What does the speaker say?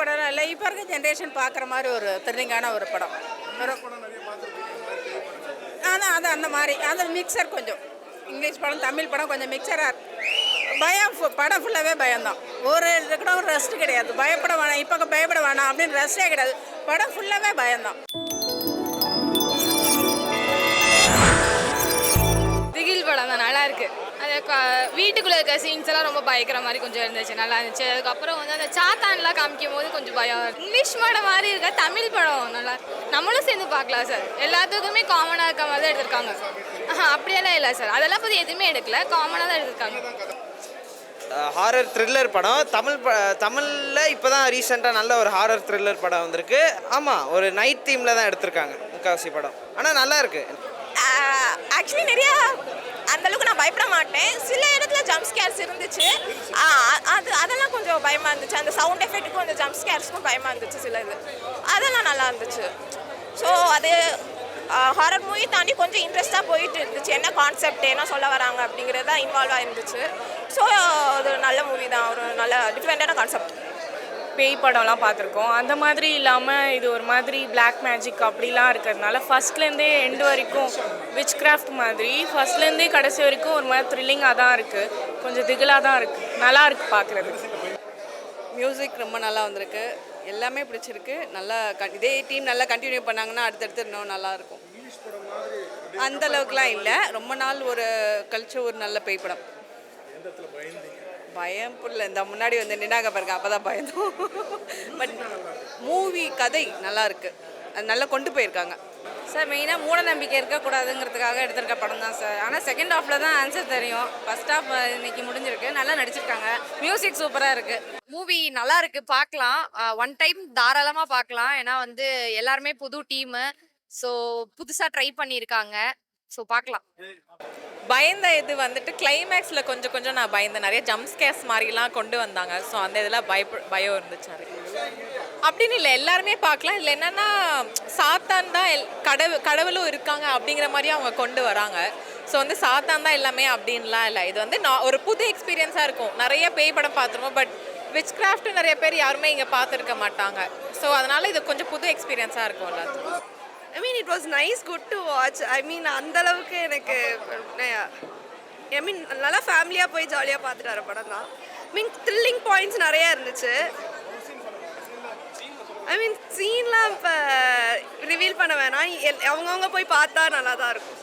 படம்லாம் இல்லை, இப்போ இருக்க ஜென்ரேஷன் பார்க்குற மாதிரி ஒரு த்ரில்லிங்கான ஒரு படம். அதான் அதான் அந்த மாதிரி அந்த மிக்சர் கொஞ்சம் இங்கிலீஷ் படம் தமிழ் படம் கொஞ்சம் மிக்சராக பயம். படம் ஃபுல்லாகவே பயம்தான். ஒரு இது கூட ஒரு ரெஸ்ட் கிடையாது. பயப்பட வேணாம், இப்போ பயப்பட வேணாம் அப்படின்னு ரெஸ்ட்டே கிடையாது. படம் ஃபுல்லாகவே பயம்தான். திகில் படம் தான், நல்லா இருக்கு. அது வீட்டுக்குள்ளே இருக்க சீன்ஸ் எல்லாம் ரொம்ப பயக்கிற மாதிரி கொஞ்சம் இருந்துச்சு, நல்லா இருந்துச்சு. அதுக்கப்புறம் வந்து அந்த சாத்தான்லாம் காமிக்கும் போது கொஞ்சம் பயம். இங்கிலீஷ் படம் மாதிரி இருக்க தமிழ் படம் நல்லா, நம்மளும் சேர்ந்து பார்க்கலாம் சார். எல்லாத்துக்குமே காமனாக இருக்க மாதிரி தான் எடுத்திருக்காங்க. அப்படியெல்லாம் இல்லை சார், அதெல்லாம் பற்றி எதுவுமே எடுக்கல, காமனாக தான் எடுத்திருக்காங்க. ஹாரர் த்ரில்லர் படம் தமிழில் இப்போ தான் ரீசெண்டாக நல்ல ஒரு ஹாரர் த்ரில்லர் படம் வந்திருக்கு. ஆமாம், ஒரு நைட் தீமில் தான் எடுத்திருக்காங்க முக்கால்வாசி படம். ஆனால் நல்லா இருக்கு. ஆக்சுவலி நிறையா அந்தளவுக்கு நான் பயப்பட மாட்டேன். சில இடத்துல ஜம்ப் ஸ்கேர்ஸ் இருந்துச்சு, அதெல்லாம் கொஞ்சம் பயமாக இருந்துச்சு. அந்த சவுண்ட் எஃபெக்ட்டுக்கும் அந்த ஜம்ப் ஸ்கேர்ஸ்க்கும் பயமாக இருந்துச்சு சில இது. அதெல்லாம் நல்லா இருந்துச்சு. ஸோ அது ஹாரர் மூவி தாண்டி கொஞ்சம் இன்ட்ரெஸ்ட்டாக போயிட்டு இருந்துச்சு. என்ன கான்செப்ட், என்ன சொல்ல வராங்க அப்படிங்கிறது தான் இன்வால்வ் ஆகிருந்துச்சு. ஸோ அது நல்ல மூவி தான், ஒரு நல்ல டிஃப்ரெண்ட்டான கான்செப்ட். பேய் படம்லாம் பார்த்துருக்கோம். அந்த மாதிரி இல்லாமல் இது ஒரு மாதிரி பிளாக் மேஜிக் அப்படிலாம் இருக்கிறதுனால ஃபஸ்ட்லேருந்தே எண்டு வரைக்கும் விச் கிராஃப்ட் மாதிரி ஃபஸ்ட்லேருந்தே கடைசி வரைக்கும் ஒரு மாதிரி த்ரில்லிங்காக தான் இருக்குது. கொஞ்சம் திகிலாக தான் இருக்குது, நல்லா இருக்குது பார்க்குறதுக்கு. மியூசிக் ரொம்ப நல்லா வந்திருக்கு, எல்லாமே பிடிச்சிருக்கு. நல்லா இதே டீம் நல்லா கண்டினியூ பண்ணாங்கன்னா அடுத்தடுத்து இன்னும் நல்லாயிருக்கும். அந்த அளவுக்குலாம் இல்லை, ரொம்ப நாள் ஒரு கழிச்சு ஒரு நல்ல பேய் படம். பயம் புரியல, இந்த முன்னாடி வந்து நின்னாங்க பாருங்க, அப்போ தான் பயந்தோம். பட் மூவி கதை நல்லா இருக்கு, அது நல்லா கொண்டு போயிருக்காங்க சார். மெயினாக மூட நம்பிக்கை இருக்கக்கூடாதுங்கிறதுக்காக எடுத்திருக்க படம் தான் சார். ஆனால் செகண்ட் ஹாஃபில் தான் ஆன்சர் தெரியும். ஃபர்ஸ்ட் ஹாஃப் இன்னைக்கு முடிஞ்சிருக்கு, நல்லா நடிச்சிருக்காங்க. மியூசிக் சூப்பராக இருக்குது. மூவி நல்லா இருக்கு, பார்க்கலாம். ஒன் டைம் தாராளமாக பார்க்கலாம். ஏன்னா வந்து எல்லாருமே புது டீமு, ஸோ புதுசாக ட்ரை பண்ணியிருக்காங்க. ஸோ பார்க்கலாம். பயந்த இது வந்துட்டு கிளைமேக்ஸில் கொஞ்சம் நான் பயந்தேன். நிறைய ஜம்ப் ஸ்கேர்ஸ் மாதிரிலாம் கொண்டு வந்தாங்க. ஸோ அந்த இதெல்லாம் பயம் இருந்துச்சு. அப்படின்னு இல்லை, எல்லாருமே பார்க்கலாம். இதில் என்னென்னா சாத்தான் தான் கடவுளும் இருக்காங்க அப்படிங்கிற மாதிரி அவங்க கொண்டு வராங்க. ஸோ வந்து சாத்தான் தான் எல்லாமே அப்படின்லாம் இல்லை. இது வந்து ஒரு புது எக்ஸ்பீரியன்ஸாக இருக்கும். நிறைய பேய் படம் பார்த்துருவோம், பட் விச் கிராஃப்ட் நிறைய பேர் யாருமே இங்கே பார்த்துருக்க மாட்டாங்க. ஸோ அதனால் இது கொஞ்சம் புது எக்ஸ்பீரியன்ஸாக இருக்கும் எல்லாத்துக்கும். I mean, it was nice, good to watch. I mean, அந்தளவுக்கு எனக்கு நல்லா ஃபேமிலியாக போய் ஜாலியாக பார்த்துட்டு வர படம் தான். த்ரில்லிங் பாயிண்ட்ஸ் நிறையா இருந்துச்சு. சீன்லாம் இப்போ ரிவீல் பண்ண வேணாம், அவங்கவுங்க போய் பார்த்தா நல்லா தான் இருக்கும்.